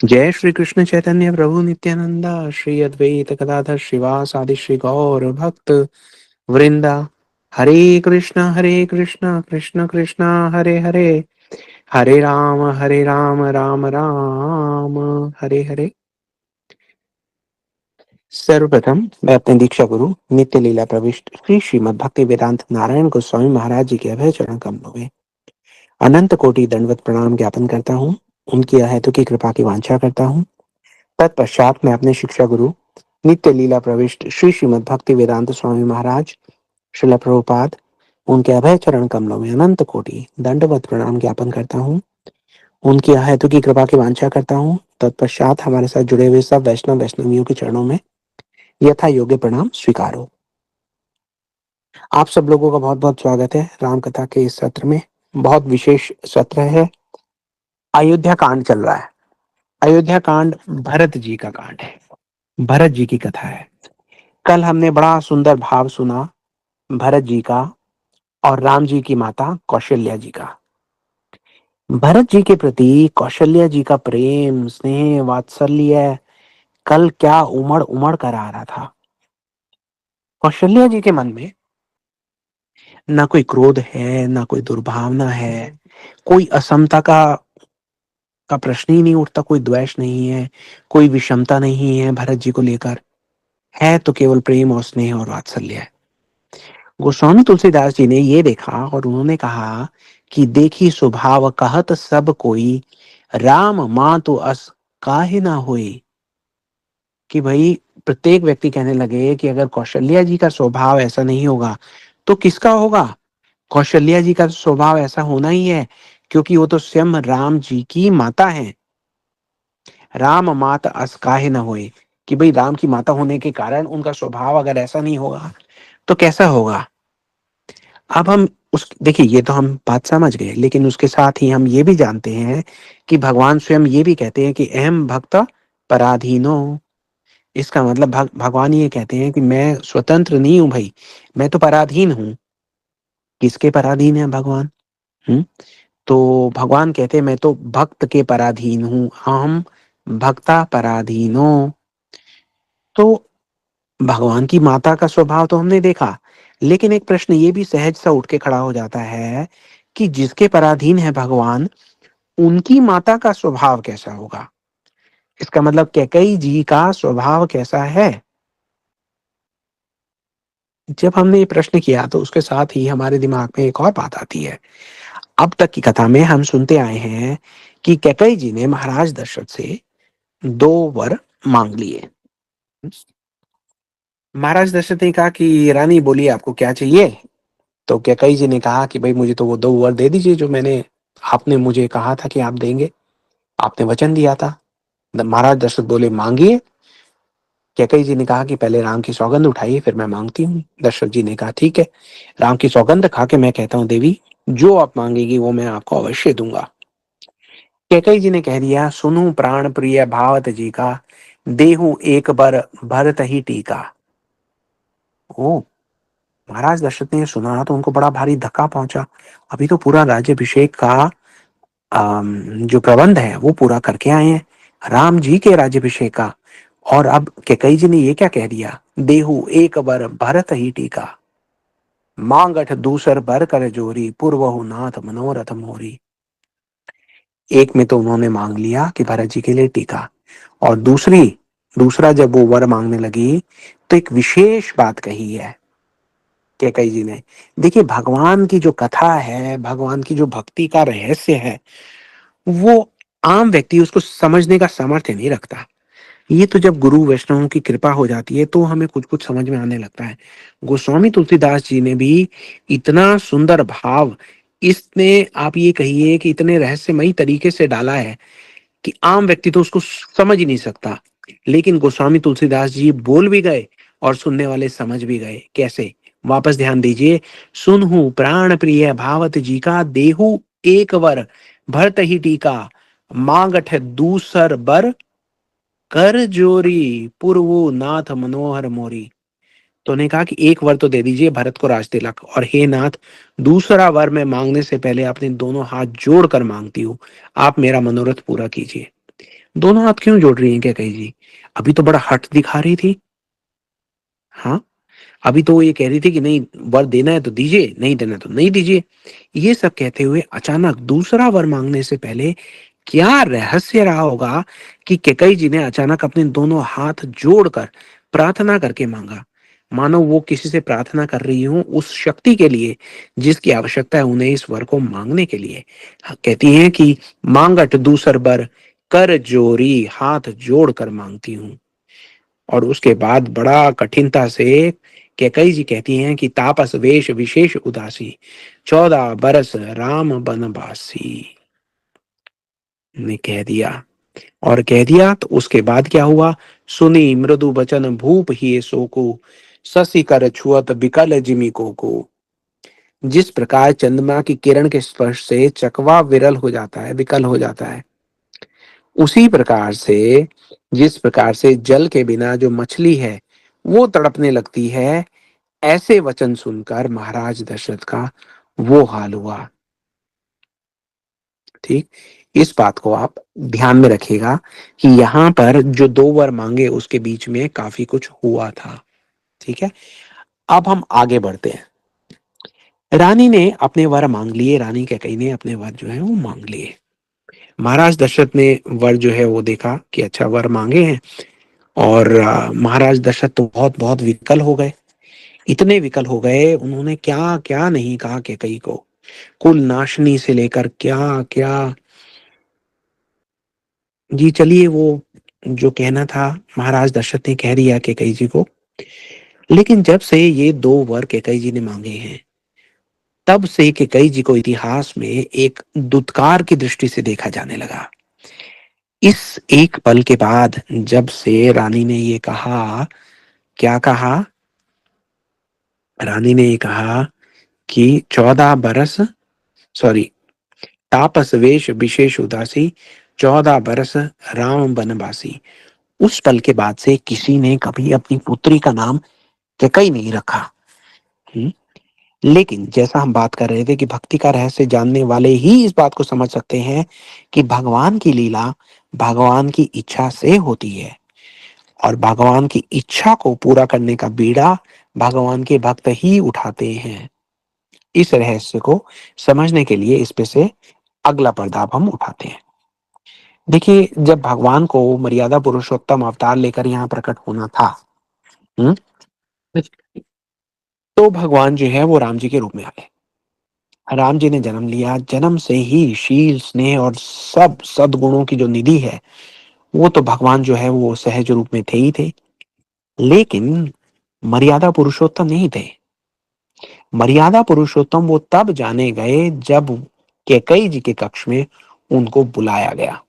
जय श्री कृष्ण चैतन्य प्रभु नित्यानंदा श्री अद्वैत गदाधर श्रीवासादि श्री गौर भक्त वृंदा। हरे कृष्ण कृष्ण कृष्ण हरे हरे, हरे राम राम राम हरे हरे। सर्वप्रथम मैं अपने दीक्षा गुरु नित्य लीला प्रविष्ट श्री श्रीमद् भक्ति वेदांत नारायण गोस्वामी महाराज जी के अभय चरण कमलों में अनंत कोटि दंडवत प्रणाम ज्ञापन करता हूँ। उनकी अहेतु की कृपा की वांछा करता हूँ। तत्पश्चात मैं अपने शिक्षा गुरु नित्य लीला प्रविष्ट श्री श्रीमद् भक्ति वेदांत स्वामी महाराज श्रील प्रभुपाद उनके अभय चरण कमलों में अनंत कोटि दंडवत प्रणाम ज्ञापन करता हूँ। उनकी अहेतु की कृपा की वांछा करता हूँ। तत्पश्चात हमारे साथ जुड़े हुए सब वैष्णवियों के चरणों में यथा योग्य प्रणाम स्वीकारो। आप सब लोगों का बहुत बहुत स्वागत है राम कथा के इस सत्र में। बहुत विशेष सत्र है। अयोध्या कांड चल रहा है। अयोध्या कांड भरत जी का कांड है, भरत जी की कथा है। कल हमने बड़ा सुंदर भाव सुना भरत जी का और राम जी की माता कौशल्या जी का। भरत जी के प्रति कौशल्या जी का प्रेम स्नेह वात्सल्य कल क्या उमड़ उमड़ कर आ रहा था। कौशल्या जी के मन में ना कोई क्रोध है, ना कोई दुर्भावना है, कोई असमता का प्रश्न ही नहीं उठता, कोई द्वेष नहीं है, कोई विषमता नहीं है भरत जी को लेकर। है तो केवल प्रेम और स्नेह और वात्सल्य है। गोस्वामी तुलसीदास जी ने ये देखा और उन्होंने कहा कि देखी स्वभाव कहत सब कोई, राम मां तो अस काहे ना होई। कि भाई प्रत्येक व्यक्ति कहने लगे कि अगर कौशल्या जी का स्वभाव ऐसा नहीं होगा तो किसका होगा। कौशल्या जी का स्वभाव ऐसा होना ही है क्योंकि वो तो स्वयं राम जी की माता है। राम मात अस काहे न होए, कि भाई राम की माता होने के कारण उनका स्वभाव अगर ऐसा नहीं होगा तो कैसा होगा। अब हम उस देखिए ये तो हम बात समझ गए, लेकिन उसके साथ ही हम ये भी जानते हैं कि भगवान स्वयं ये भी कहते हैं कि अहम भक्त पराधीनो। इसका मतलब भगवान ये कहते हैं कि मैं स्वतंत्र नहीं हूं भाई, मैं तो पराधीन हूं। किसके पराधीन है भगवान? हम्म तो भगवान कहते हैं मैं तो भक्त के पराधीन हूं, अहम भक्ता पराधीनो। तो भगवान की माता का स्वभाव तो हमने देखा, लेकिन एक प्रश्न ये भी सहज सा उठ के खड़ा हो जाता है कि जिसके पराधीन है भगवान, उनकी माता का स्वभाव कैसा होगा। इसका मतलब कैकेयी जी का स्वभाव कैसा है। जब हमने ये प्रश्न किया तो उसके साथ ही हमारे दिमाग में एक और बात आती है। अब तक की कथा में हम सुनते आए हैं कि कैकेयी जी ने महाराज दशरथ से 2 वर मांग लिए। महाराज दशरथ ने कहा कि रानी बोलिए आपको क्या चाहिए। तो कैकेयी जी ने कहा कि भाई मुझे तो वो 2 वर दे दीजिए जो आपने मुझे कहा था कि आप देंगे, आपने वचन दिया था। महाराज दशरथ बोले मांगिए। कैकेयी जी ने कहा कि पहले राम की सौगंध उठाइए फिर मैं मांगती हूँ। दशरथ जी ने कहा ठीक है, राम की सौगंध खा के मैं कहता हूँ देवी जो आप मांगेगी वो मैं आपको अवश्य दूंगा। कैकेयी जी ने कह दिया सुनू प्राण प्रिय भावत जी का, देहू एक बर भरत ही टीका। ओ, महाराज दशरथ ने ये सुना तो उनको बड़ा भारी धक्का पहुंचा। अभी तो पूरा राज्याभिषेक का जो प्रबंध है वो पूरा करके आए हैं, राम जी के राज्याभिषेक का। और अब कैकेयी जी ने ये क्या कह दिया, देहु एक बर भरत ही टीका, मांगठ दूसर बर कर जोरी, पूर्वहु नाथ मनोरथ मोरी। एक में तो उन्होंने मांग लिया कि भरत जी के लिए टीका, और दूसरा जब वो वर मांगने लगी तो एक विशेष बात कही है कैकेयी जी ने। देखिए भगवान की जो कथा है, भगवान की जो भक्ति का रहस्य है, वो आम व्यक्ति उसको समझने का सामर्थ्य नहीं रखता। ये तो जब गुरु वैष्णवों की कृपा हो जाती है तो हमें कुछ कुछ समझ में आने लगता है। गोस्वामी तुलसीदास जी ने भी इतना सुंदर भाव, इसने आप ये कहिए कि इतने रहस्यमयी तरीके से डाला है कि आम व्यक्ति तो उसको समझ ही नहीं सकता। लेकिन गोस्वामी तुलसीदास जी बोल भी गए और सुनने वाले समझ भी गए। कैसे? वापस ध्यान दीजिए। सुनहु प्राण प्रिय भावत जी का, देहु एक वर भरत ही टीका, मांगठ दूसर बर कर जोरी, पूर्वो नाथ मनोहर मोरी। तो ने कहा कि एक वर तो दे दीजिए भरत को राज तिलक, और हे नाथ दूसरा वर मैं मांगने से पहले अपने दोनों हाथ जोड़कर मांगती हूँ, आप मेरा मनोरथ पूरा कीजिए। दोनों हाथ क्यों जोड़ रही हैं कैकई जी? अभी तो बड़ा हठ दिखा रही थी। हाँ, अभी तो वो ये कह रही थी कि नहीं, वर देना है तो दीजिए, नहीं देना तो नहीं दीजिए। ये सब कहते हुए अचानक दूसरा वर मांगने से पहले क्या रहस्य रहा होगा कि केकई जी ने अचानक अपने दोनों हाथ जोड़कर प्रार्थना करके मांगा, मानो वो किसी से प्रार्थना कर रही हूं उस शक्ति के लिए जिसकी आवश्यकता है उन्हें इस वर को मांगने के लिए। कहती हैं कि मांगट दूसर बर, कर जोरी हाथ जोड़कर मांगती हूँ। और उसके बाद बड़ा कठिनता से कैकई जी कहती हैं कि तापस वेश विशेष उदासी, 14 बरस राम बनवासी। ने कह दिया, और कह दिया तो उसके बाद क्या हुआ? सुनी मृदु बचन भूप ही सो को, ससी कर छुअत बिकल जिमी को। जिस प्रकार चंद्रमा की किरण के स्पर्श से चकवा विरल हो जाता है, विकल हो जाता है, उसी प्रकार से जिस प्रकार से जल के बिना जो मछली है वो तड़पने लगती है, ऐसे वचन सुनकर महाराज दशरथ का वो हाल हुआ। ठीक, इस बात को आप ध्यान में रखिएगा कि यहाँ पर जो दो वर मांगे उसके बीच में काफी कुछ हुआ था। ठीक है, अब हम आगे बढ़ते हैं। रानी ने अपने वर मांग लिए, रानी कैकेयी ने अपने वर जो है वो मांग लिए। महाराज दशरथ ने वर जो है वो देखा कि अच्छा वर मांगे हैं, और महाराज दशरथ तो बहुत बहुत विकल हो गए। इतने विकल हो गए, उन्होंने क्या क्या नहीं कहा कैकेयी को, कुल नाशनी से लेकर क्या क्या। जी चलिए, वो जो कहना था महाराज दशरथ ने कह दिया कैकेयी जी को। लेकिन जब से ये दो वर कैकेयी जी ने मांगे हैं, तब से कैकेयी जी को इतिहास में एक दुत्कार की दृष्टि से देखा जाने लगा। इस एक पल के बाद जब से रानी ने ये कहा, क्या कहा? रानी ने ये कहा कि 14 बरस, सॉरी, तापस वेश विशेष उदासी, 14 बरस राम बनवासी। उस पल के बाद से किसी ने कभी अपनी पुत्री का नाम कैकेयी नहीं रखा। हम्म? लेकिन जैसा हम बात कर रहे थे कि भक्ति का रहस्य जानने वाले ही इस बात को समझ सकते हैं कि भगवान की लीला भगवान की इच्छा से होती है, और भगवान की इच्छा को पूरा करने का बीड़ा भगवान के भक्त ही उठाते हैं। इस रहस्य को समझने के लिए इस पे से अगला पर्दा अब हम उठाते हैं। देखिए, जब भगवान को मर्यादा पुरुषोत्तम अवतार लेकर यहाँ प्रकट होना था, हम्म, तो भगवान जो है वो राम जी के रूप में आए। राम जी ने जन्म लिया, जन्म से ही शील स्नेह और सब सद्गुणों की जो निधि है वो तो भगवान जो है वो सहज रूप में थे ही थे। लेकिन मर्यादा पुरुषोत्तम नहीं थे। मर्यादा पुरुषोत्तम वो तब जाने गए जब कैकेयी जी के कक्ष में उनको बुलाया गया।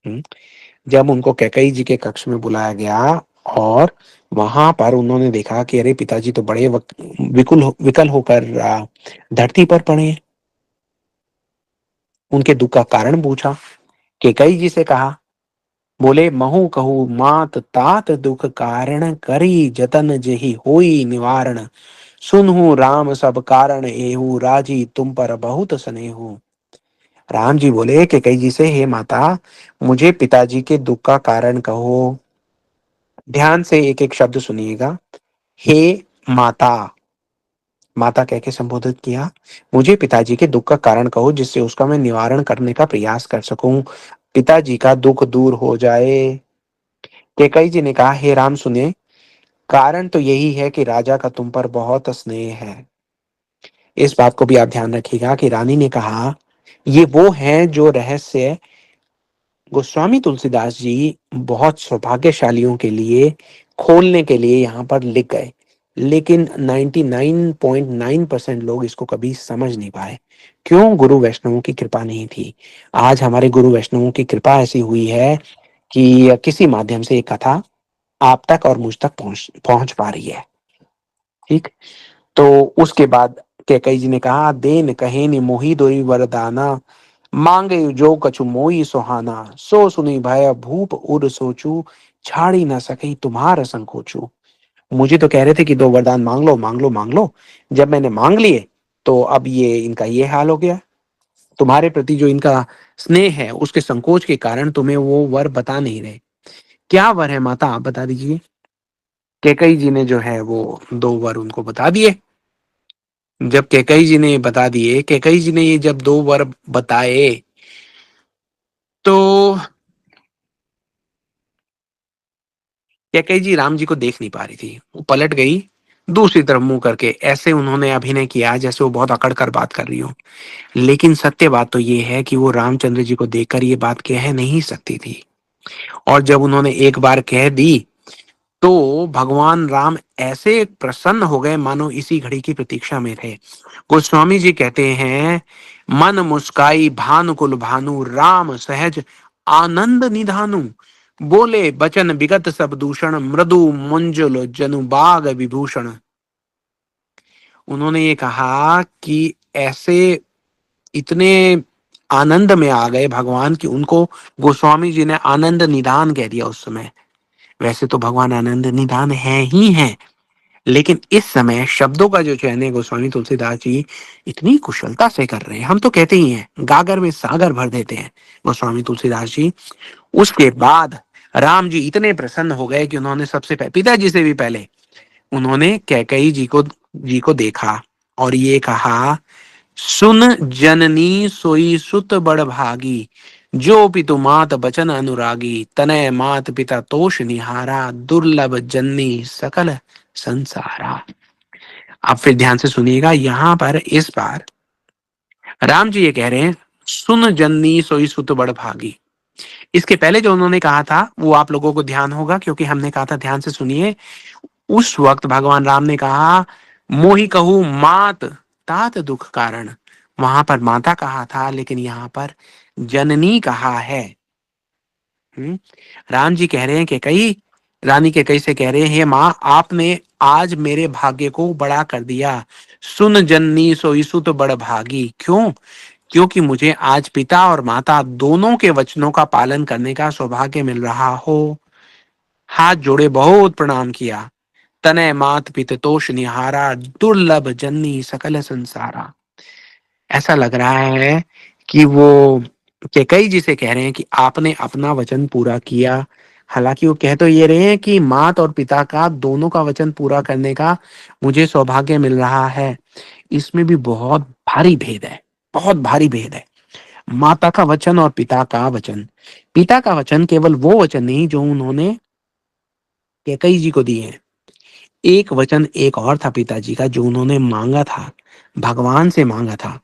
हम्म, जब उनको कैकेयी जी के कक्ष में बुलाया गया और वहां पर उन्होंने देखा कि अरे पिताजी तो बड़े विकल होकर धरती पर पड़े हैं। उनके दुख का कारण पूछा, कैकेयी जी से कहा, बोले महु कहू मात तात दुख कारण, करी जतन जेहि होई निवारण, सुनहु राम सब कारण एहू, राजी तुम पर बहुत स्नेहू। राम जी बोले कैकेयी जी से, हे माता, मुझे पिताजी के दुख का कारण कहो। ध्यान से एक एक शब्द सुनिएगा। हे माता, माता कह के संबोधित किया। मुझे पिताजी के दुख का कारण कहो जिससे उसका मैं निवारण करने का प्रयास कर सकूं, पिताजी का दुख दूर हो जाए। कैकेयी जी ने कहा, हे राम सुने, कारण तो यही है कि राजा का तुम पर बहुत स्नेह है। इस बात को भी आप ध्यान रखिएगा कि रानी ने कहा ये वो है जो रहस्य गोस्वामी तुलसीदास जी बहुत सौभाग्यशालियों के लिए खोलने के लिए यहाँ पर लिख गए। लेकिन 99.9% लोग इसको कभी समझ नहीं पाए। क्यों? गुरु वैष्णवों की कृपा नहीं थी। आज हमारे गुरु वैष्णवों की कृपा ऐसी हुई है कि किसी माध्यम से ये कथा आप तक और मुझ तक पहुंच पहुंच पा रही है। ठीक, तो उसके बाद कैकेयी जी ने कहा, देन कहे नि मोहि दोई वरदाना, मांगे जो कछु मोई सुहाना, सो सुनी भय भूप उर सोचू, छाड़ी न सके तुम्हार संकोचू। मुझे तो कह रहे थे कि दो वरदान मांग लो मांग लो मांग लो, जब मैंने मांग लिए तो अब ये इनका ये हाल हो गया। तुम्हारे प्रति जो इनका स्नेह है उसके संकोच के कारण तुम्हें वो वर बता नहीं रहे। क्या वर है माता, आप बता दीजिए। कैकई जी ने जो है वो दो वर उनको बता दिए। जब कैकई जी ने बता दिए, कैकई जी ने ये जब दो वर बताए, तो कैकई जी राम जी को देख नहीं पा रही थी। वो पलट गई दूसरी तरफ मुंह करके, ऐसे उन्होंने अभिनय किया जैसे वो बहुत अकड़ कर बात कर रही हो। लेकिन सत्य बात तो ये है कि वो रामचंद्र जी को देखकर ये बात कह नहीं सकती थी। और जब उन्होंने एक बार कह दी, तो भगवान राम ऐसे प्रसन्न हो गए मानो इसी घड़ी की प्रतीक्षा में थे। गोस्वामी जी कहते हैं, मन मुस्काई भानुकुल भानु राम सहज आनंद निधानु, बोले बचन विगत सब दूषण मृदु मंजुल जनु बाग विभूषण। उन्होंने ये कहा कि ऐसे इतने आनंद में आ गए भगवान की उनको गोस्वामी जी ने आनंद निधान कह दिया उस समय। वैसे तो भगवान आनंद निधान है ही है, लेकिन इस समय शब्दों का जो चयन है गोस्वामी तुलसीदास जी इतनी कुशलता से कर रहे हैं। हम तो कहते ही हैं गागर में सागर भर देते हैं गोस्वामी तुलसीदास जी। उसके बाद राम जी इतने प्रसन्न हो गए कि उन्होंने सबसे पहले पिताजी से भी पहले उन्होंने कैकेयी जी को देखा और ये कहा, सुन जननी सोई सुत बड़ भागी, जो पितु मात बचन अनुरागी, तनय मात पिता तोष निहारा, दुर्लभ जननी सकल संसारा। आप फिर ध्यान से सुनिएगा, यहां पर इस बार राम जी ये कह रहे हैं, सुन जननी सोई सुत बड़ भागी। इसके पहले जो उन्होंने कहा था वो आप लोगों को ध्यान होगा, क्योंकि हमने कहा था, ध्यान से सुनिए। उस वक्त भगवान राम ने कहा, मोहि कहू मात तात दुख कारण। वहां पर माता कहा था, लेकिन यहाँ पर जननी कहा है। राम जी कह रहे हैं कि कई रानी के कई से कह रहे हैं, हे माँ, आपने आज मेरे भाग्य को बड़ा कर दिया। सुन जननी सोई सुत बड़ भागी। क्यों? क्योंकि मुझे आज पिता और माता दोनों के वचनों का पालन करने का सौभाग्य मिल रहा हो। हाथ जोड़े बहुत प्रणाम किया। तनय मात पित तोष निहारा, दुर्लभ जननी सकल संसारा। ऐसा लग रहा है कि वो कैकेयी जी से कह रहे हैं कि आपने अपना वचन पूरा किया। हालांकि वो कह तो ये रहे हैं कि मात और पिता का दोनों का वचन पूरा करने का मुझे सौभाग्य मिल रहा है। इसमें भी बहुत भारी भेद है, बहुत भारी भेद है। माता का वचन और पिता का वचन। पिता का वचन केवल वो वचन नहीं जो उन्होंने कैकेयी जी को दिए हैं। एक वचन एक और था पिताजी का जो उन्होंने मांगा था, भगवान से मांगा था।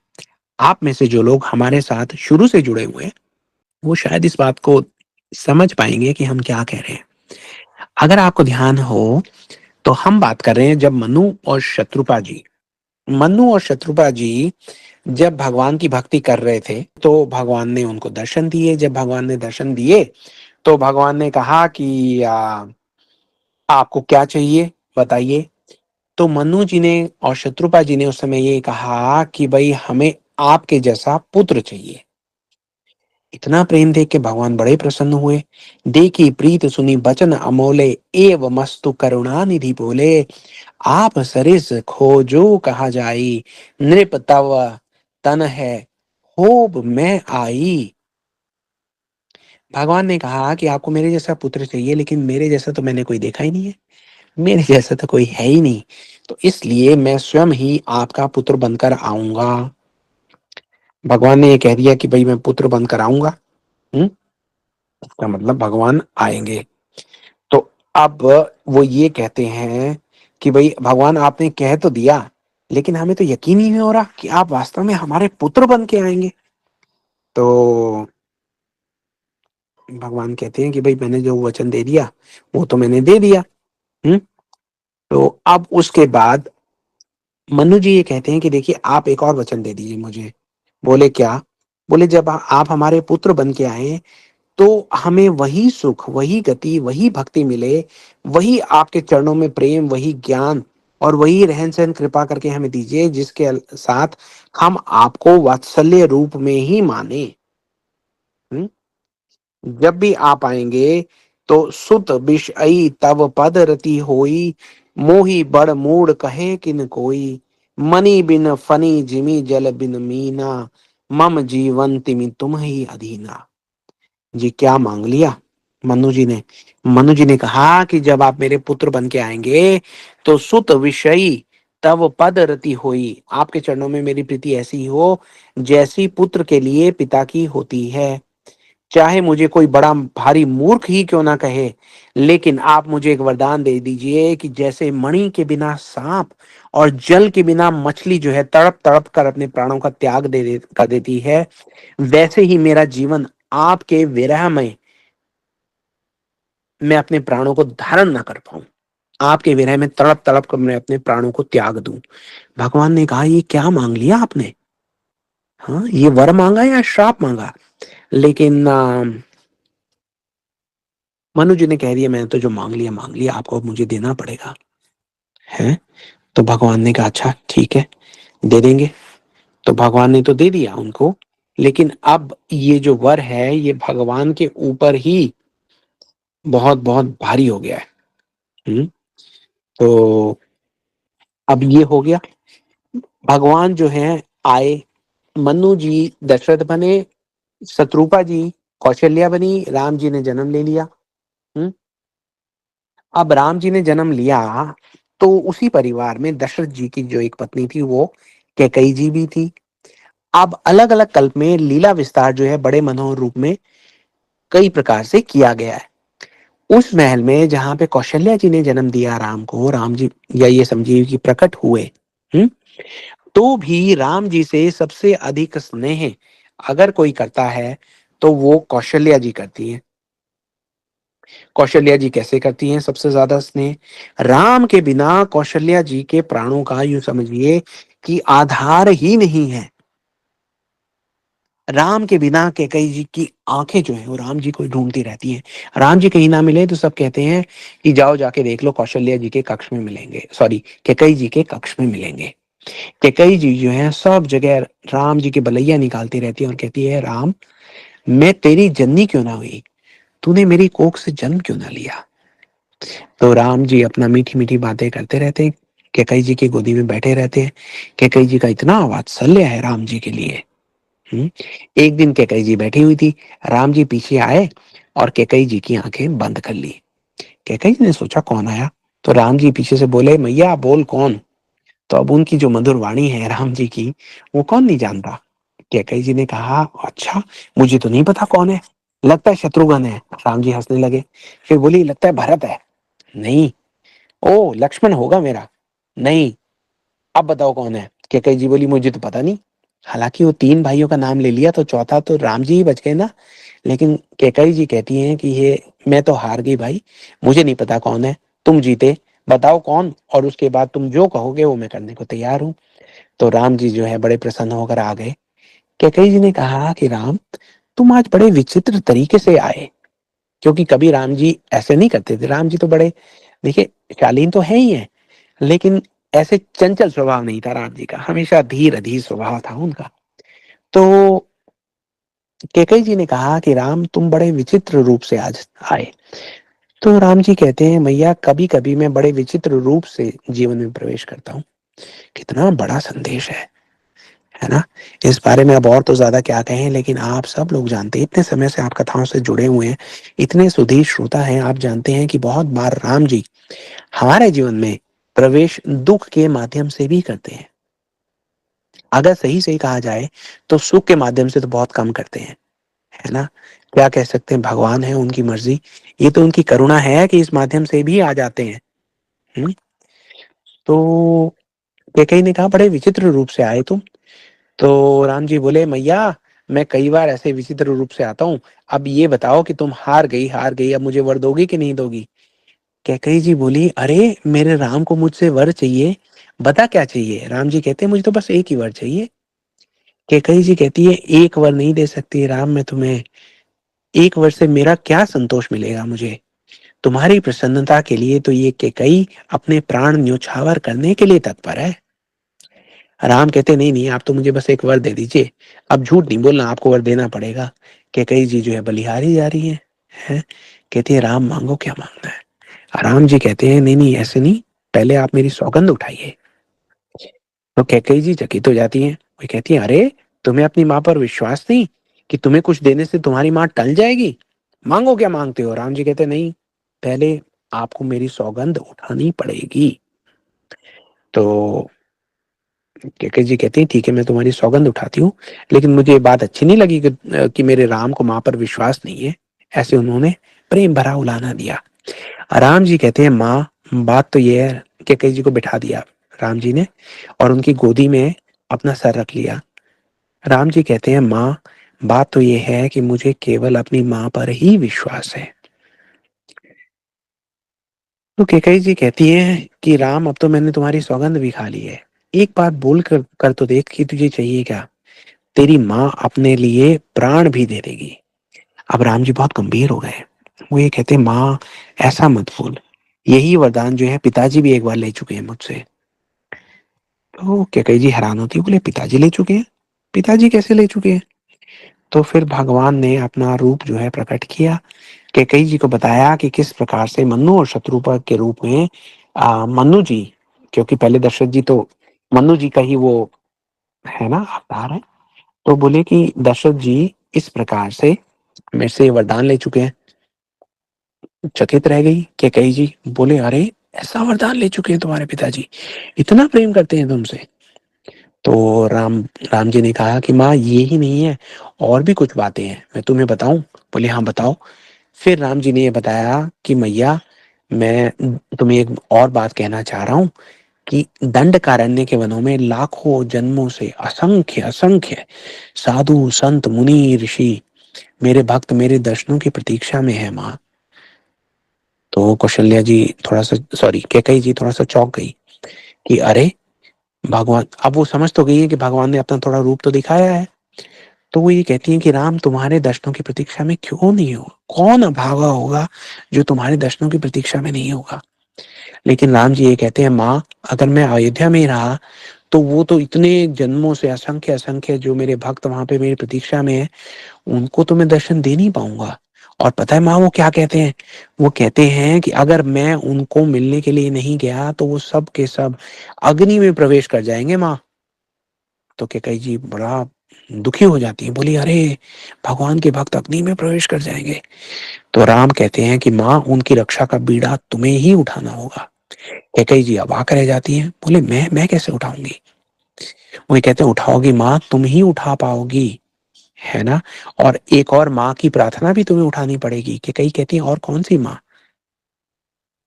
आप में से जो लोग हमारे साथ शुरू से जुड़े हुए हैं वो शायद इस बात को समझ पाएंगे कि हम क्या कह रहे हैं। अगर आपको ध्यान हो तो हम बात कर रहे हैं जब मनु और शत्रुपा जी जब भगवान की भक्ति कर रहे थे तो भगवान ने उनको दर्शन दिए। जब भगवान ने दर्शन दिए तो भगवान ने कहा कि आपको क्या चाहिए बताइए। तो मनु जी ने और शत्रुपा जी ने उस समय ये कहा कि भाई हमें आपके जैसा पुत्र चाहिए। इतना प्रेम देख के भगवान बड़े प्रसन्न हुए। देखी प्रीत सुनी बचन अमोले, एव मस्तु करुणा निधि बोले, आप सरिस खोजो कहा जाई, नृप तव तन है होब मैं आई। भगवान ने कहा कि आपको मेरे जैसा पुत्र चाहिए, लेकिन मेरे जैसा तो मैंने कोई देखा ही नहीं है, मेरे जैसा तो कोई है ही नहीं। तो इसलिए मैं स्वयं ही आपका पुत्र बनकर आऊंगा। भगवान ने ये कह दिया कि भाई मैं पुत्र बनकर आऊंगा। हम्म इसका मतलब भगवान आएंगे। तो अब वो ये कहते हैं कि भाई भगवान आपने कह तो दिया, लेकिन हमें तो यकीन ही नहीं हो रहा कि आप वास्तव में हमारे पुत्र बन के आएंगे। तो भगवान कहते हैं कि भाई मैंने जो वचन दे दिया वो तो मैंने दे दिया। हम्म तो अब उसके बाद मनु जी ये कहते हैं कि देखिए आप एक और वचन दे दीजिए मुझे। बोले क्या? बोले जब आप हमारे पुत्र बन के आए तो हमें वही सुख, वही गति, वही भक्ति मिले, वही आपके चरणों में प्रेम, वही ज्ञान और वही रहन सहन कृपा करके हमें दीजिए जिसके साथ हम आपको वात्सल्य रूप में ही माने। हम्म? जब भी आप आएंगे तो सुत विषयी तव पद रति होई, मोही बड़ मूड कहे किन कोई, मनी बिन फनी जिमी जल बिन मीना, मम जीवन तिमि तुम ही अधीना। जी क्या मांग लिया मनु जी ने? मनु जी ने कहा कि जब आप मेरे पुत्र बन के आएंगे तो सुत विषयी तब पद रति होई, आपके चरणों में मेरी प्रीति ऐसी हो जैसी पुत्र के लिए पिता की होती है। चाहे मुझे कोई बड़ा भारी मूर्ख ही क्यों ना कहे, लेकिन आप मुझे एक वरदान दे दीजिए कि जैसे मणि के बिना सांप और जल के बिना मछली जो है तड़प तड़प कर अपने प्राणों का त्याग कर देती है, वैसे ही मेरा जीवन आपके विरह में मैं अपने प्राणों को धारण ना कर पाऊं, आपके विरह में तड़प तड़प कर मैं अपने प्राणों को त्याग दूं। भगवान ने कहा ये क्या मांग लिया आपने? हाँ, ये वर मांगा या श्राप मांगा? लेकिन मनु जी ने कह दिया मैंने तो जो मांग लिया, आपको अब मुझे देना पड़ेगा। है? तो भगवान ने कहा अच्छा ठीक है, दे देंगे। तो भगवान ने तो दे दिया उनको, लेकिन अब ये जो वर है ये भगवान के ऊपर ही बहुत बहुत भारी हो गया है। तो अब ये हो गया, भगवान जो है आए, मनु जी दशरथ बने, शत्रुपा जी कौशल्या बनी, राम जी ने जन्म ले लिया। हम्म अब राम जी ने जन्म लिया तो उसी परिवार में दशरथ जी की जो एक पत्नी थी वो कैकई जी भी थी। अब अलग अलग कल्प में लीला विस्तार जो है बड़े मनोहर रूप में कई प्रकार से किया गया है। उस महल में जहां पे कौशल्या जी ने जन्म दिया राम को, राम जी या ये समझिए कि प्रकट हुए, हम्म तो भी राम जी से सबसे अधिक स्नेह अगर कोई करता है तो वो कौशल्या जी करती हैं। कौशल्या जी कैसे करती हैं सबसे ज्यादा स्नेह? राम के बिना कौशल्या जी के प्राणों का यूं समझिए कि आधार ही नहीं है। राम के बिना कैकई जी की आंखें जो है वो राम जी को ढूंढती रहती हैं। राम जी कहीं ना मिले तो सब कहते हैं कि जाओ जाके देख लो, कौशल्या जी के कक्ष में मिलेंगे, सॉरी कैकई जी के कक्ष में मिलेंगे। कैकई जी जो है सब जगह राम जी के बलैया निकालती रहती है और कहती है राम, मैं तेरी जननी क्यों ना हुई, तूने मेरी कोख से जन्म क्यों ना लिया? तो राम जी अपना मीठी मीठी बातें करते रहते हैं, कैकई जी की गोदी में बैठे रहते हैं। कैकई जी का इतना वात्सल्य है राम जी के लिए। हम्म एक दिन कैकई जी बैठी हुई थी, राम जी पीछे आए और कैकई जी की आंखें बंद कर ली। कैकई जी ने सोचा कौन आया, तो राम जी पीछे से बोले मैया बोल कौन। तो अब उनकी जो मधुर वाणी है राम जी की, वो कौन नहीं जानता। कैकई जी ने कहा अच्छा, मुझे तो नहीं पता कौन है, लगता है शत्रुघ्न है। राम जी हंसने लगे। फिर बोली लगता है भरत है। नहीं। ओ लक्ष्मण होगा मेरा। नहीं। अब बताओ कौन है? कैकई जी बोली मुझे तो पता नहीं। हालांकि वो तीन भाइयों का नाम ले लिया तो चौथा तो राम जी ही बच गए ना। लेकिन कैकई जी कहती हैं कि ये मैं तो हार गई भाई, मुझे नहीं पता कौन है, तुम जीते, बताओ कौन, और उसके बाद तुम जो कहोगे वो मैं करने को तैयार हूँ। तो राम जी जो है बड़े प्रसन्न होकर आ गए। कैकई जी ने कहा कि राम, तुम आज बड़े विचित्र तरीके से आए, क्योंकि कभी राम जी ऐसे नहीं करते थे। राम जी तो बड़े, देखिए, शालीन तो है ही है, लेकिन ऐसे चंचल स्वभाव नहीं था राम जी का, हमेशा धीर अधीर स्वभाव था उनका। तो कैकई जी ने कहा कि राम, तुम बड़े विचित्र रूप से आज आए। तो राम जी कहते हैं मैया, कभी कभी मैं बड़े विचित्र रूप से जीवन में प्रवेश करता हूँ। कितना बड़ा संदेश है ना? इस बारे में अब और तो ज्यादा क्या कहें, लेकिन आप सब लोग जानते हैं, इतने समय से आप कथाओं से जुड़े हुए हैं, इतने सुधीर श्रोता हैं, आप जानते हैं कि बहुत बार राम जी हमारे जीवन में प्रवेश दुख के माध्यम से भी करते हैं। अगर सही सही कहा जाए तो सुख के माध्यम से तो बहुत कम करते हैं, है ना? क्या कह सकते हैं, भगवान है, उनकी मर्जी, ये तो उनकी करुणा है कि इस माध्यम से भी आ जाते हैं। हम्म? तो कैकेयी ने कहा बड़े विचित्र रूप से आए तुम। तो राम जी बोले मैया, मैं कई बार ऐसे विचित्र रूप से आता हूँ, अब ये बताओ कि तुम हार गई, अब मुझे वर दोगी कि नहीं दोगी? कैकेयी जी बोली अरे मेरे राम को मुझसे वर चाहिए, बता क्या चाहिए? राम जी कहते हैं मुझे तो बस एक ही वर चाहिए। कैकेयी जी कहती है एक वर नहीं दे सकती राम मैं तुम्हें, एक वर से मेरा क्या संतोष मिलेगा मुझे, तुम्हारी प्रसन्नता के लिए तो ये कैकेयी अपने प्राण न्योछावर करने के लिए तत्पर है। राम कहते नहीं नहीं, आप तो मुझे बस एक वर दे दीजिए, अब झूठ नहीं बोलना, आपको वर देना पड़ेगा। कैकेयी जी जो है बलिहारी जा रही है? कहती है राम मांगो क्या मांगना है? राम जी कहते हैं नहीं नहीं ऐसे नहीं, पहले आप मेरी सौगंध उठाइए। तो कैकेयी जी चकित हो जाती हैं, वो कहती है अरे तुम्हें अपनी माँ पर विश्वास नहीं कि तुम्हें कुछ देने से तुम्हारी माँ टल जाएगी? मांगो, क्या मांगते हो? राम जी कहते नहीं, पहले आपको मेरी सौगंध उठानी पड़ेगी। तो कैकेयी जी कहती हैं ठीक है, मैं तुम्हारी सौगंध उठाती हूँ, लेकिन मुझे ये बात अच्छी नहीं लगी कि मेरे राम को माँ पर विश्वास नहीं है। ऐसे उन्होंने प्रेम भरा उलाहना दिया। राम जी कहते हैं माँ, बात तो ये है। कैकेयी जी को बिठा दिया राम जी ने और उनकी गोदी में अपना सर रख लिया। राम जी कहते हैं माँ, बात तो ये है कि मुझे केवल अपनी माँ पर ही विश्वास है। तो कैकेयी जी कहती है कि राम, अब तो मैंने तुम्हारी सौगंध भी खा ली है, एक बात बोल कर तो देख कि तुझे चाहिए क्या? तेरी माँ अपने लिए प्राण भी दे देगी। अब राम जी बहुत गंभीर हो गए। वो ये कहते माँ, ऐसा मत बोल, यही वरदान जो है पिताजी भी एक बार ले चुके हैं मुझसे। तो कैकेयी जी हैरान होती है, बोले पिताजी ले चुके हैं? पिताजी कैसे ले चुके हैं? तो फिर भगवान ने अपना रूप जो है प्रकट किया, कैकेयी जी को बताया कि किस प्रकार से मन्नु और शत्रुपा के रूप में मन्नु जी, क्योंकि पहले दशरथ जी तो मन्नु जी का ही वो है ना अवतार है। तो बोले कि दशरथ जी इस प्रकार से मेरे से वरदान ले चुके हैं। चकित रह गई कैकेयी जी, बोले अरे, ऐसा वरदान ले चुके हैं तुम्हारे पिताजी, इतना प्रेम करते हैं तुमसे? तो राम जी ने कहा कि माँ, ये ही नहीं है, और भी कुछ बातें हैं, मैं तुम्हें बताऊं? बोले हाँ बताओ। फिर राम जी ने ये बताया कि मैया, मैं तुम्हें एक और बात कहना चाह रहा हूँ कि दंडकारण्य के वनों में लाखों जन्मों से असंख्य असंख्य साधु संत मुनि ऋषि, मेरे भक्त मेरे दर्शनों की प्रतीक्षा में है माँ। तो कौशल्या जी थोड़ा सा, सॉरी कैकेयी जी थोड़ा सा चौंक गई कि अरे भगवान, अब वो समझ तो गई है कि भगवान ने अपना थोड़ा रूप तो दिखाया है। तो वो ये कहती है कि राम, तुम्हारे दर्शनों की प्रतीक्षा में क्यों नहीं हो? कौन अभागा होगा जो तुम्हारे दर्शनों की प्रतीक्षा में नहीं होगा? लेकिन राम जी ये कहते हैं माँ, अगर मैं अयोध्या में ही रहा तो वो तो इतने जन्मों से असंख्य असंख्य जो मेरे भक्त वहां पे मेरी प्रतीक्षा में है, उनको तो मैं दर्शन दे नहीं पाऊंगा। और पता है माँ वो क्या कहते हैं? वो कहते हैं कि अगर मैं उनको मिलने के लिए नहीं गया तो वो सब के सब अग्नि में प्रवेश कर जाएंगे माँ। तो कैकेयी जी बड़ा दुखी हो जाती है, बोली अरे, भगवान के भक्त अग्नि में प्रवेश कर जाएंगे? तो राम कहते हैं कि माँ, उनकी रक्षा का बीड़ा तुम्हें ही उठाना होगा। कैकेयी जी अवाक रह जाती हैं, बोले मैं कैसे उठाऊंगी? वो कहते हैं उठाओगी माँ, तुम ही उठा पाओगी, है ना? और एक और माँ की प्रार्थना भी तुम्हें उठानी पड़ेगी। कैकेयी कहती है और कौन सी माँ?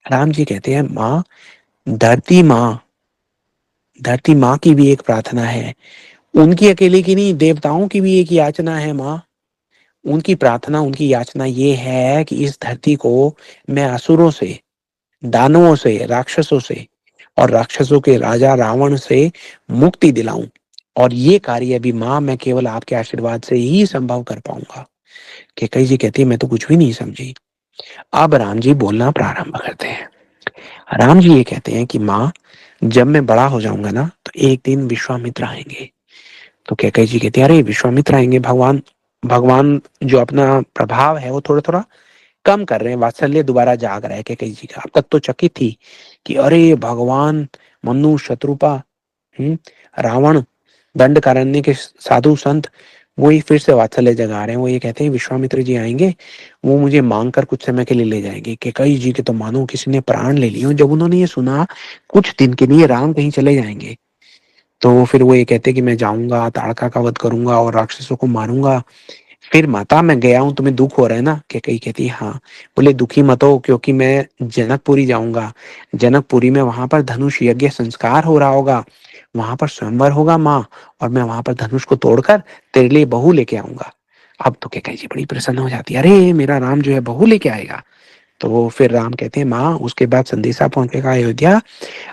राम जी कहते हैं माँ, धरती माँ, धरती माँ की भी एक प्रार्थना है। उनकी अकेले की नहीं, देवताओं की भी एक याचना है माँ। उनकी प्रार्थना, उनकी याचना ये है कि इस धरती को मैं असुरों से, दानवों से, राक्षसों से और राक्षसों के राजा रावण से मुक्ति दिलाऊं। और ये कार्य भी माँ मैं केवल आपके आशीर्वाद से ही संभव कर पाऊंगा। कैकेयी जी कहती है मैं तो कुछ भी नहीं समझी। अब राम जी बोलना प्रारंभ करते हैं। राम जी ये कहते हैं कि माँ, जब मैं बड़ा हो जाऊंगा ना तो एक दिन विश्वामित्र आएंगे। तो कैकेयी जी कहती है अरे, विश्वामित्र आएंगे? भगवान भगवान जो अपना प्रभाव है वो थोड़ा थोड़ा कम कर रहे हैं, वात्सल्य दोबारा जाग रहा है कैकेयी जी का। अब तक तो चकित थी कि अरे भगवान, मनु, शत्रुपा, रावण, दंडकारण्य के साधु संत, वो ही फिर से वात्सल्य जगा रहे हैं। वो ये कहते हैं विश्वामित्र जी आएंगे, वो मुझे मांग कर कुछ समय के लिए ले जाएंगे। कैकेयी जी के तो मानो किसी ने प्राण ले लिए। जब उन्होंने ये सुना कुछ दिन के लिए राम कहीं चले जाएंगे, तो फिर वो ये कहते कि मैं जाऊंगा, ताड़का का वध करूंगा और राक्षसों को मारूंगा। फिर माता, मैं गया हूं, तुम्हें दुख हो रहा है ना? कैकेयी कहती है हाँ। बोले दुखी मत हो, क्योंकि मैं जनकपुरी जाऊंगा। जनकपुरी में वहां पर धनुष यज्ञ संस्कार हो रहा होगा, वहां पर स्वयंवर होगा माँ, और मैं वहां पर धनुष को तोड़कर तेरे लिए बहू लेके आऊंगा। अब तो कैकेयी जी बड़ी प्रसन्न हो जाती है, अरे मेरा राम जो है बहू लेके आएगा। तो फिर राम कहते हैं माँ, उसके बाद संदेशा पहुंचेगा अयोध्या,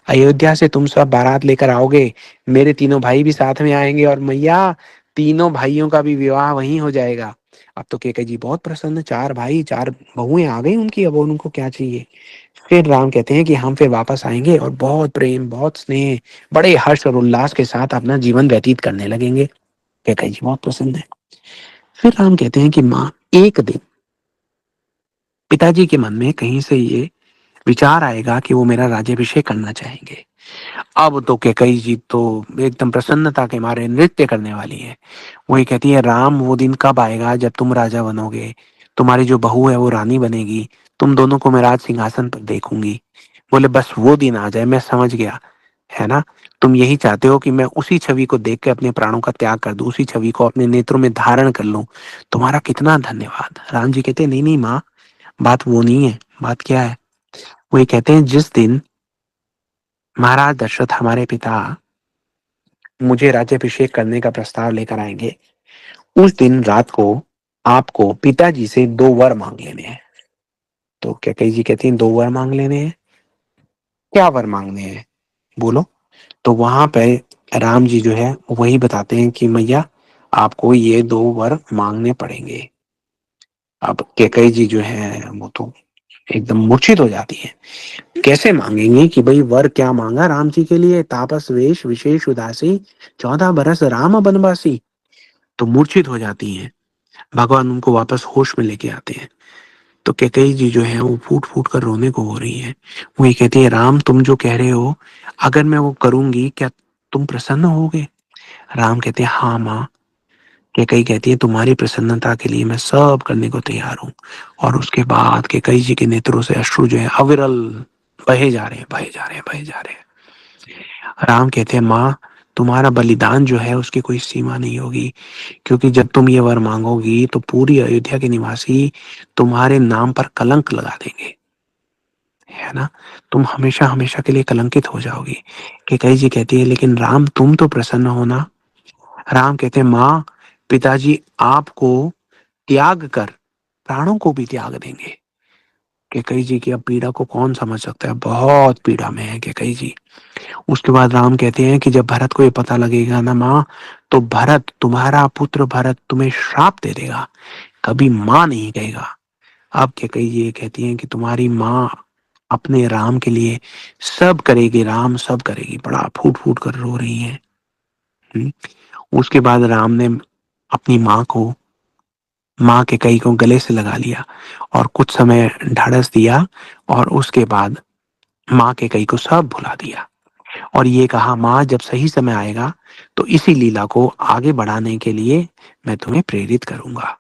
अयोध्या से तुम सब बारात लेकर आओगे, मेरे तीनों भाई भी साथ में आएंगे और मैया, तीनों भाइयों का भी विवाह वहीं हो जाएगा। अब तो कैकेयी जी बहुत प्रसन्न, चार भाई चार बहुएं आ गई उनकी, अब उनको क्या चाहिए? फिर राम कहते हैं कि हम फिर वापस आएंगे और बहुत प्रेम, बहुत स्नेह, बड़े हर्ष और उल्लास के साथ अपना जीवन व्यतीत करने लगेंगे। कैकेयी जी बहुत प्रसन्न है। फिर राम कहते हैं कि माँ, एक दिन पिताजी के मन में कहीं से ये विचार आएगा कि वो मेरा राज्याभिषेक करना चाहेंगे। अब तो कैकई जी तो एकदम प्रसन्नता के मारे नृत्य करने वाली है। वो ये कहती है, राम वो दिन कब आएगा जब तुम राजा बनोगे, तुम्हारी जो बहू है वो रानी बनेगी, तुम दोनों को मैं राज सिंहासन पर देखूंगी। बोले बस वो दिन आ जाए, मैं समझ गया, है ना। तुम यही चाहते हो कि मैं उसी छवि को देख के अपने प्राणों का त्याग कर दूं, उसी छवि को अपने नेत्रों में धारण कर लूं। तुम्हारा कितना धन्यवाद। राम जी कहते हैं, नहीं नहीं माँ, बात वो नहीं है। बात क्या है? वो ये कहते हैं, जिस दिन महाराज दशरथ हमारे पिता मुझे राज्याभिषेक करने का प्रस्ताव लेकर आएंगे, उस दिन रात को आपको पिताजी से दो वर मांग लेने हैं। तो कैकेयी जी कहती हैं, दो वर मांग लेने हैं? क्या वर मांगने हैं, बोलो। तो वहां पे राम जी जो है वही बताते हैं कि मैया, आपको ये दो वर मांगने पड़ेंगे। अब कैकेयी जी जो है वो तो एकदम मूर्छित हो जाती है। कैसे मांगेंगे कि भाई वर क्या मांगा राम जी के लिए, तापस वेश विशेष उदासी, 14 बरस राम बनवासी। तो मूर्छित हो जाती हैं। भगवान उनको वापस होश में लेके आते हैं। तो कैकेयी जी जो है वो फूट फूट कर रोने को हो रही है। वो ये कहती है, राम तुम जो कह रहे हो, अगर मैं वो करूंगी क्या तुम प्रसन्न होगे? राम कहते हैं, हाँ माँ। कैकेयी कहती है, तुम्हारी प्रसन्नता के लिए मैं सब करने को तैयार हूँ। और उसके बाद कैकेयी जी के नेत्रों से अश्रु जो है अविरल बहे जा रहे हैं, बहे जा रहे हैं, बहे जा रहे हैं। राम कहते हैं, माँ तुम्हारा बलिदान जो है उसकी कोई सीमा नहीं होगी, क्योंकि जब तुम ये वर मांगोगी तो पूरी अयोध्या के निवासी तुम्हारे नाम पर कलंक लगा देंगे, है ना। तुम हमेशा हमेशा के लिए कलंकित हो जाओगी। कैकेयी जी कहती है, लेकिन राम तुम तो प्रसन्न हो ना। राम कहते हैं, माँ पिताजी आपको त्याग कर प्राणों को भी त्याग देंगे। कैकेयी जी की अब पीड़ा को कौन समझ सकता है, बहुत पीड़ा में है कैकेयी जी। उसके बाद राम कहते हैं कि जब भरत को ये पता लगेगा ना माँ, तो भरत तुम्हारा पुत्र भरत तुम्हें श्राप दे देगा, कभी माँ नहीं कहेगा। अब कैकेयी जी ये कहती हैं कि तुम्हारी माँ अपने राम के लिए सब करेगी, राम सब करेगी। बड़ा फूट फूट कर रो रही है। हम्म। उसके बाद राम ने अपनी माँ के कई को गले से लगा लिया और कुछ समय ढाढ़स दिया, और उसके बाद माँ के कई को सब भुला दिया। और ये कहा, माँ जब सही समय आएगा तो इसी लीला को आगे बढ़ाने के लिए मैं तुम्हें प्रेरित करूंगा।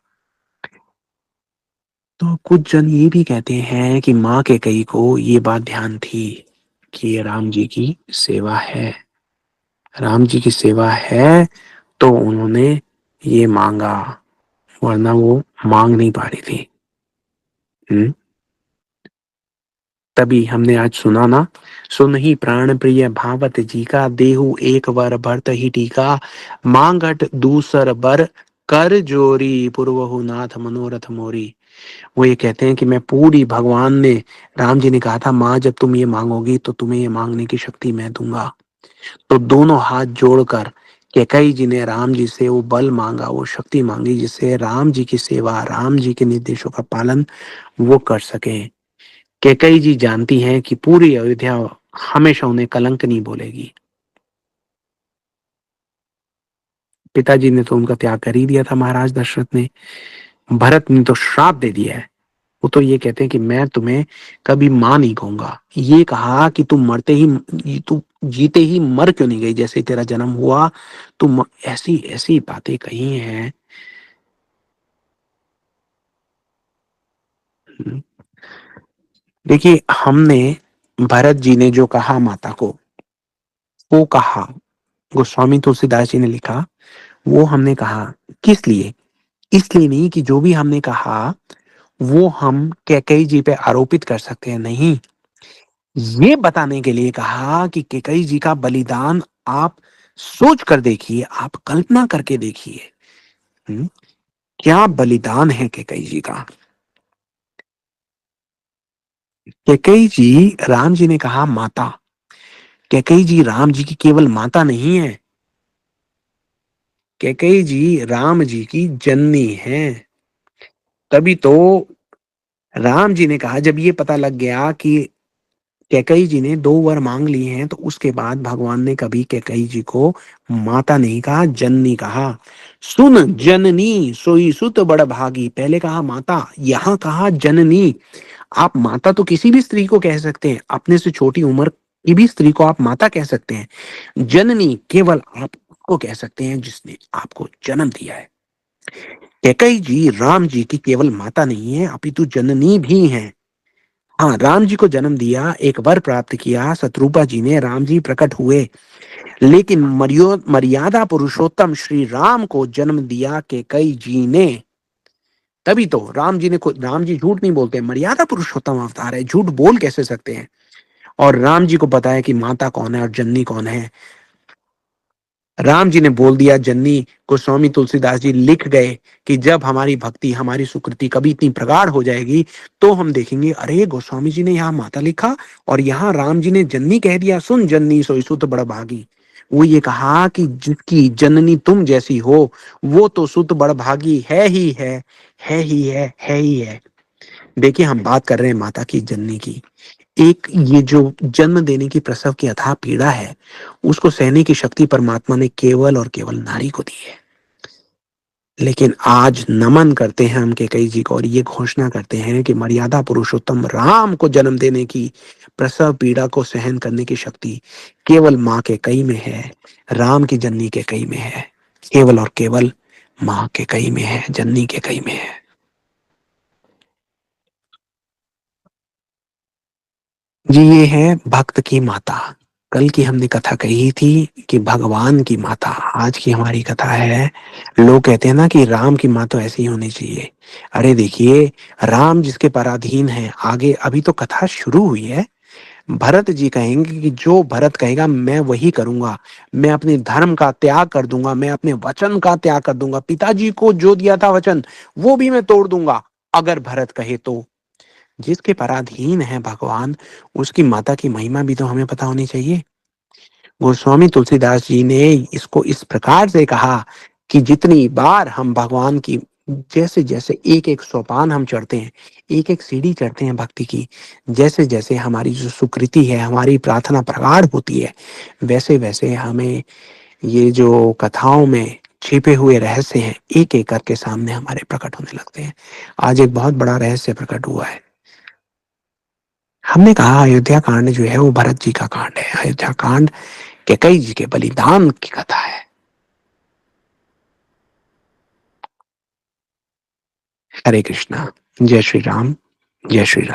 तो कुछ जन ये भी कहते हैं कि माँ के कई को ये बात ध्यान थी कि ये राम जी की सेवा है, राम जी की सेवा है, तो उन्होंने ये मांगा, वरना वो मांग नहीं पा रही थी। हम्म। तभी हमने आज सुना ना, सुन ही प्राण प्रिय भावत जी का, देहु एक वर भरत ही टीका, मांगट दूसर बर कर जोरी, पुरवहु नाथ मनोरथ मोरी। वो ये कहते हैं कि मैं पूरी, भगवान ने, राम जी ने कहा था, माँ जब तुम ये मांगोगी तो तुम्हें ये मांगने की शक्ति मैं दूंगा। तो दोनों हाथ जोड़कर कैकेयी जी ने राम जी से वो बल मांगा, वो शक्ति मांगी, जिससे राम जी की सेवा, राम जी के निर्देशों का पालन वो कर सके। कैकेयी जी जानती हैं कि पूरी अयोध्या हमेशा उन्हें कलंक नहीं बोलेगी। पिताजी ने तो उनका त्याग कर ही दिया था, महाराज दशरथ ने। भरत ने तो श्राप दे दिया है। वो तो ये कहते हैं कि मैं तुम्हें कभी मां नहीं कहूंगा। ये कहा कि तू जीते ही मर क्यों नहीं गई, जैसे तेरा जन्म हुआ तुम ऐसी ऐसी बातें कही हैं। देखिए, हमने, भरत जी ने जो कहा माता को, वो कहा, गोस्वामी तुलसीदास जी ने लिखा, वो हमने कहा। किस लिए? इसलिए नहीं कि जो भी हमने कहा वो हम कैकेयी जी पे आरोपित कर सकते हैं, नहीं। ये बताने के लिए कहा कि कैकेयी जी का बलिदान आप सोच कर देखिए, आप कल्पना करके देखिए। हम्म, क्या बलिदान है कैकेयी जी का। कैकेयी जी, राम जी ने कहा माता, कैकेयी जी राम जी की केवल माता नहीं है, कैकेयी जी राम जी की जननी है। तभी तो राम जी ने कहा, जब ये पता लग गया कि कैकेयी जी ने दो वर मांग लिए हैं, तो उसके बाद भगवान ने कभी कैकेयी जी को माता नहीं कहा, जननी कहा। सुन जननी सोई सुत बड़ भागी, पहले कहा माता, यहां कहा जननी। आप माता तो किसी भी स्त्री को कह सकते हैं, अपने से छोटी उम्र की भी स्त्री को आप माता कह सकते हैं। जननी केवल आप को कह सकते हैं जिसने आपको जन्म दिया है। कैकेयी जी राम जी की केवल माता नहीं है, अपितु जननी भी हैं। हाँ, राम जी को जन्म दिया, एक वर प्राप्त किया, शत्रुपा जी ने, राम जी प्रकट हुए, लेकिन मर्यादा पुरुषोत्तम श्री राम को जन्म दिया कैकेयी जी ने। तभी तो राम जी झूठ नहीं बोलते, मर्यादा पुरुषोत्तम अवतार है, झूठ बोल कैसे सकते हैं। और राम जी को पता है कि माता कौन है और जननी कौन है। राम जी ने बोल दिया जननी। गोस्वामी तुलसीदास जी लिख गए कि जब हमारी भक्ति, हमारी सुकृति कभी इतनी प्रगाढ़ हो जाएगी, तो हम देखेंगे, अरे गोस्वामी जी ने यहाँ माता लिखा और यहाँ राम जी ने जननी कह दिया। सुन जननी सोई सुत बड़ भागी। वो ये कहा कि जिसकी जननी तुम जैसी हो, वो तो सुत बड़ भागी है ही है ही है ही है। देखिए, हम बात कर रहे हैं माता की, जननी की। एक ये जो जन्म देने की, प्रसव की अथाह पीड़ा है, उसको सहने की शक्ति परमात्मा ने केवल और केवल नारी को दी है। लेकिन आज नमन करते हैं हम कैकेयी जी को और ये घोषणा करते हैं कि मर्यादा पुरुषोत्तम राम को जन्म देने की, प्रसव पीड़ा को सहन करने की शक्ति केवल माँ कैकेयी में है, राम की जननी कैकेयी में है। केवल और केवल माँ कैकेयी में है, जननी कैकेयी में है। जी, ये है भक्त की माता। कल की हमने कथा कही थी कि भगवान की माता। आज की हमारी कथा है, लोग कहते हैं ना कि राम की माँ तो ऐसी ही होनी चाहिए। अरे देखिए, राम जिसके पराधीन है, आगे अभी तो कथा शुरू हुई है। भरत जी कहेंगे कि जो भरत कहेगा मैं वही करूंगा, मैं अपने धर्म का त्याग कर दूंगा, मैं अपने वचन का त्याग कर दूंगा, पिताजी को जो दिया था वचन, वो भी मैं तोड़ दूंगा, अगर भरत कहे तो। जिसके पराधीन है भगवान, उसकी माता की महिमा भी तो हमें पता होनी चाहिए। गोस्वामी तुलसीदास जी ने इसको इस प्रकार से कहा कि जितनी बार हम भगवान की, जैसे जैसे एक एक सोपान हम चढ़ते हैं, एक एक सीढ़ी चढ़ते हैं भक्ति की, जैसे जैसे हमारी जो सुकृति है, हमारी प्रार्थना प्रगाढ़ होती है, वैसे वैसे हमें ये जो कथाओं में छिपे हुए रहस्य हैं, एक एक करके सामने हमारे प्रकट होने लगते हैं। आज एक बहुत बड़ा रहस्य प्रकट हुआ है। हमने कहा अयोध्या कांड जो है वो भरत जी का कांड है। अयोध्या कांड कैकेयी जी के बलिदान की कथा है। हरे कृष्णा। जय श्री राम। जय श्री राम।